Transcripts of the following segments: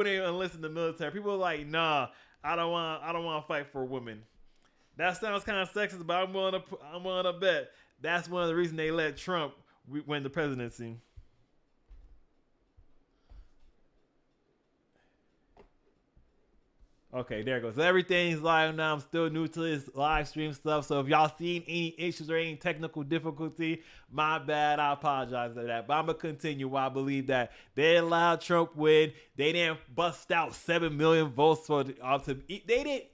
wouldn't even enlist in the military. People are like, nah, I don't want to fight for women. That sounds kind of sexist, but I'm willing to bet that's one of the reasons they let Trump win the presidency. Okay, there it goes. So everything's live now. I'm still new to this live stream stuff. So if y'all seen any issues or any technical difficulty, my bad. I apologize for that. But I'm gonna continue. I believe that they allowed Trump win. They didn't bust out 7 million votes for they didn't.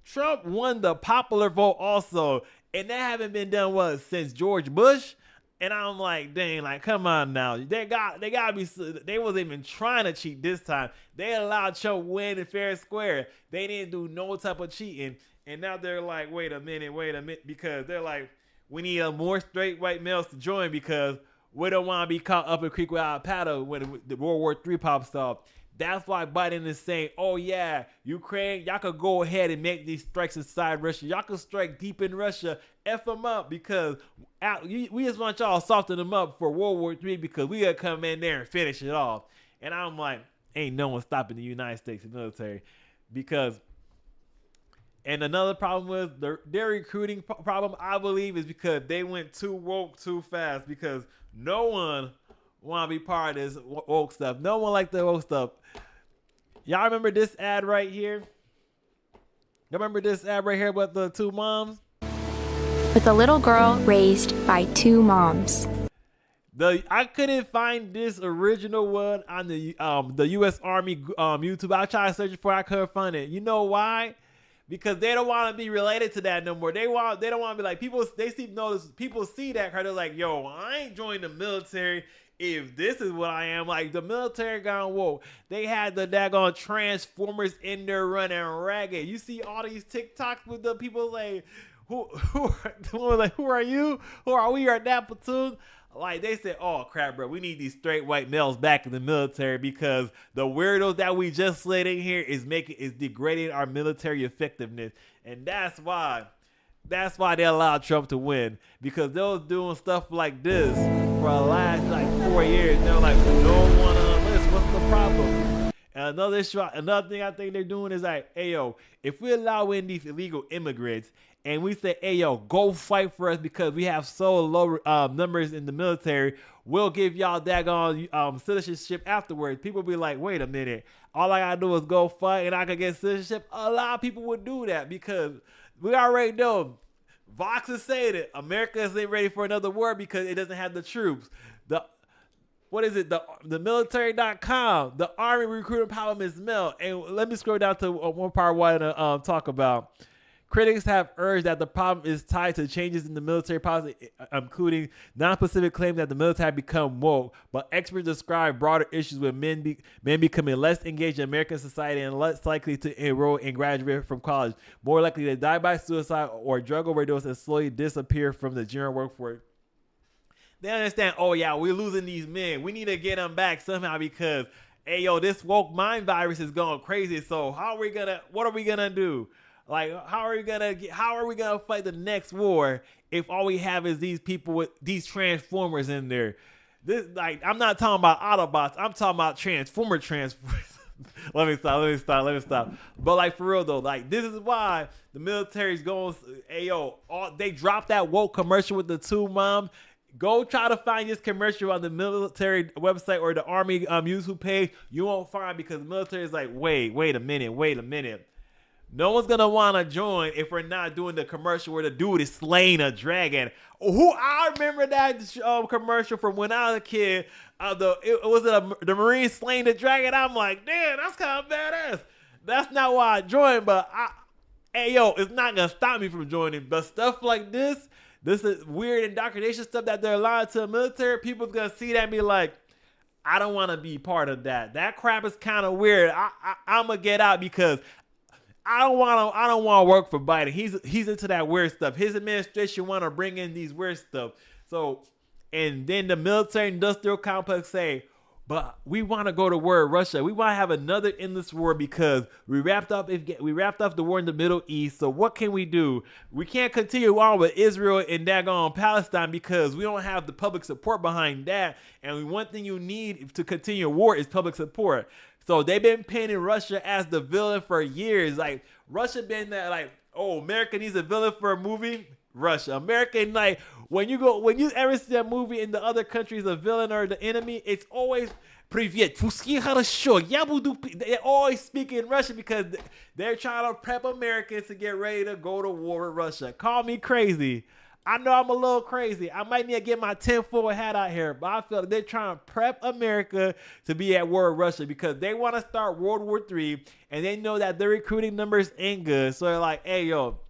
Trump won the popular vote also, and that haven't been done since George Bush. And I'm like, dang, like, come on now. They gotta be. They wasn't even trying to cheat this time. They allowed Trump win in fair and square. They didn't do no type of cheating. And now they're like, wait a minute, because they're like, we need more straight white males to join because we don't want to be caught up a creek without a paddle when the World War III pops off. That's why Biden is saying, oh yeah, Ukraine, y'all could go ahead and make these strikes inside Russia. Y'all could strike deep in Russia, F them up because we just want y'all to soften them up for World War III because we got to come in there and finish it off. And I'm like, ain't no one stopping the United States military because, and another problem was their recruiting problem, I believe, is because they went too woke too fast because no one want to be part of this woke stuff. No one like the woke stuff. Y'all remember this ad right here? Y'all remember this ad right here about the two moms? With a little girl raised by two moms. I couldn't find this original one on the U.S. Army YouTube. I tried to search it for it. I couldn't find it. You know why? Because they don't want to be related to that no more. They don't want to be like people. They see notice people see that because they're like, yo, I ain't joining the military. If this is what I am, like the military gone woke. They had the daggone Transformers in there running ragged. You see all these TikToks with the people like, who are you? Who are we? Are that platoon? Like they said, oh crap, bro, we need these straight white males back in the military because the weirdos that we just slid in here is degrading our military effectiveness, and that's why they allowed Trump to win because they was doing stuff like this for the last like 4 years. They're like, we don't want to enlist. What's the problem? And another thing I think they're doing is like, hey yo, if we allow in these illegal immigrants and we say, hey yo, go fight for us because we have so low numbers in the military, we'll give y'all daggone citizenship afterwards. People be like, wait a minute, all I gotta do is go fight and I can get citizenship. A lot of people would do that because we already know Vox is saying it. America isn't ready for another war because it doesn't have the troops. The military.com, the army recruiting problem is melt. And let me scroll down to one part I want to talk about. Critics have urged that the problem is tied to changes in the military policy, including non-specific claims that the military become woke. But experts describe broader issues with men becoming less engaged in American society and less likely to enroll and graduate from college, more likely to die by suicide or drug overdose and slowly disappear from the general workforce. They understand, oh yeah, we're losing these men. We need to get them back somehow because, hey yo, this woke mind virus is going crazy. So what are we gonna do? Like, how are we gonna fight the next war if all we have is these people with these transformers in there? This, like, I'm not talking about Autobots. I'm talking about transformers. Let me stop. But like for real though, like this is why the military's going. Hey yo, they dropped that woke commercial with the two moms. Go try to find this commercial on the military website or the Army YouTube page. You won't find because the military is like, wait a minute. No one's gonna want to join if we're not doing the commercial where the dude is slaying a dragon. I remember that commercial from when I was a kid. The Marine slaying the dragon. I'm like, damn, that's kind of badass. That's not why I joined, but hey yo, it's not gonna stop me from joining. But stuff like this is weird indoctrination stuff that they're allowing to the military. People's gonna see that and be like, I don't want to be part of that. That crap is kind of weird. I'm gonna get out because I don't want to work for Biden. He's into that weird stuff. His administration want to bring in these weird stuff. So, and then the military industrial complex say, but we want to go to war with Russia. We want to have another endless war because we wrapped up the war in the Middle East. So what can we do? We can't continue on with Israel and daggone Palestine because we don't have the public support behind that. And one thing you need to continue a war is public support. So they've been painting Russia as the villain for years. Like Russia been that like, oh, America needs a villain for a movie. Russia, American, like when you ever see a movie in the other countries, a villain or the enemy, it's always Привет, русские хорошо. They're always speaking Russian because they're trying to prep Americans to get ready to go to war with Russia. Call me crazy. I know I'm a little crazy. I might need to get my tinfoil hat out here, but I feel like they're trying to prep America to be at war with Russia because they want to start World War III, and they know that their recruiting numbers ain't good. So they're like, hey, yo,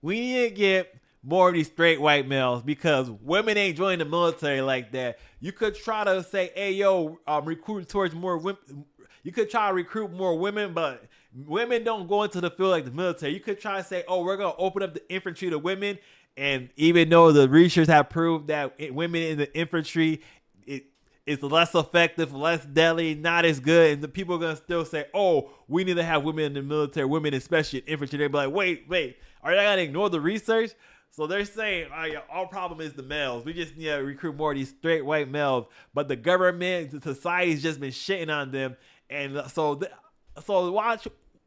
we need to get more of these straight white males because women ain't joining the military like that. You could try to say, hey, yo, recruit towards more women. You could try to recruit more women, but women don't go into the field like the military. You could try to say, oh, we're going to open up the infantry to women. And even though the research have proved that women in the infantry, it's less effective, less deadly, not as good, and the people are going to still say, oh, we need to have women in the military, women especially in infantry. They'll be like, wait, are you going to ignore the research? So they're saying, our problem is the males. We just need to recruit more of these straight white males. But the government, the society's just been shitting on them. And so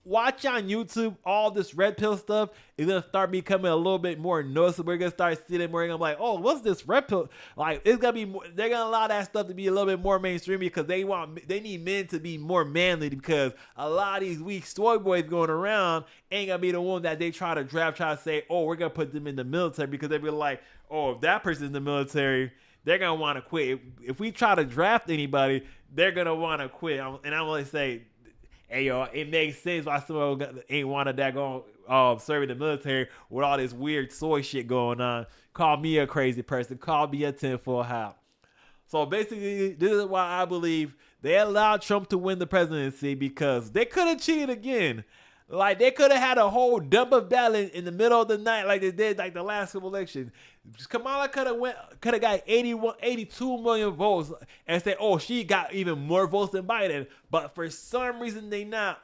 watch on YouTube, all this red pill stuff is going to start becoming a little bit more noticeable. We're going to start seeing more and I'm like, oh, what's this red pill? Like, it's going to be more, they're going to allow that stuff to be a little bit more mainstream because they need men to be more manly because a lot of these weak soy boys going around ain't going to be the one that they try to say, oh, we're going to put them in the military because they be like, oh, if that person's in the military, they're going to want to quit. If we try to draft anybody, they're going to want to quit. And I'm going to say, hey, yo, it makes sense why someone ain't wanted that going serve in the military with all this weird soy shit going on. Call me a crazy person. Call me a tinfoil hat. So basically, this is why I believe they allowed Trump to win the presidency because they could have cheated again. Like, they could have had a whole dump of ballot in the middle of the night like they did like the last couple elections. Kamala could have got 82 million votes and said, oh, she got even more votes than Biden. But for some reason they not.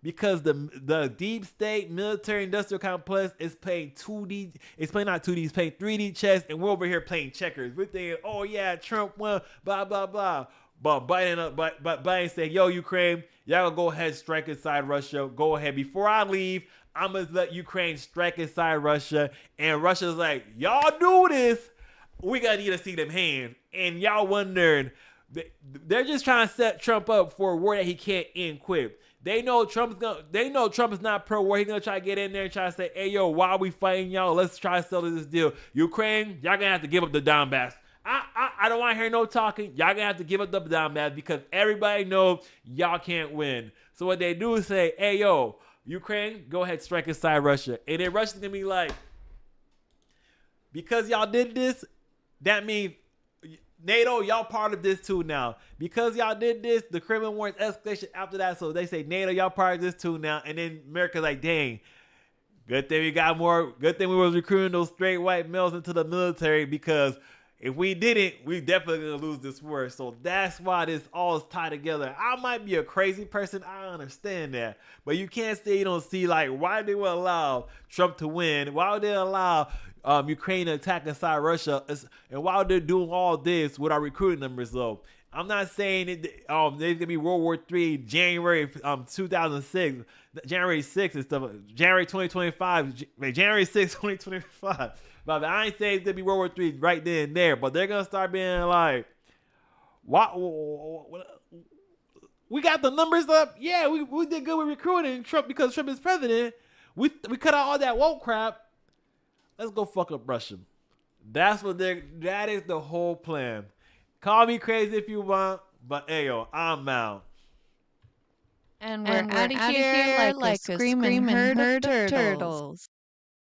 Because the deep state military industrial complex is playing 2D, it's playing not 2D, it's playing 3D chess, and we're over here playing checkers. We're thinking, oh yeah, Trump won, blah, blah, blah. But Biden said, yo, Ukraine, y'all gonna go ahead and strike inside Russia. Go ahead. Before I leave, I'm gonna let Ukraine strike inside Russia. And Russia's like, y'all do this, we gotta need to see them hands. And y'all wondering, they're just trying to set Trump up for a war that he can't end quick. They know Trump is not pro-war. He's gonna try to get in there and try to say, hey yo, why are we fighting y'all? Let's try to settle this deal. Ukraine, y'all gonna have to give up the Donbass. I don't want to hear no talking. Y'all gonna have to give up the Donbass because everybody knows y'all can't win. So what they do is say, hey yo, Ukraine, go ahead, strike inside Russia. And then Russia's gonna be like, because y'all did this, that means NATO, y'all part of this too now. Because y'all did this, the Crimean War is escalation after that. So they say, NATO, y'all part of this too now. And then America's like, dang, good thing we got more. Good thing we was recruiting those straight white males into the military because if we didn't, we definitely gonna lose this war. So that's why this all is tied together. I might be a crazy person. I understand that. But you can't say you don't see, like, why they would allow Trump to win? Why would they allow Ukraine to attack inside Russia? And why would they doing all this with our recruiting numbers low? I'm not saying it, there's going to be World War III January 2006, January 6th and stuff, January 2025, January 6th, 2025. But I ain't saying it's going to be World War III right then and there, but they're going to start being like, what? We got the numbers up. Yeah, we did good with recruiting Trump because Trump is president. We cut out all that woke crap. Let's go fuck up Russia. That is the whole plan. Call me crazy if you want, but hey yo, I'm out. And we're out of here like a screaming herd of turtles.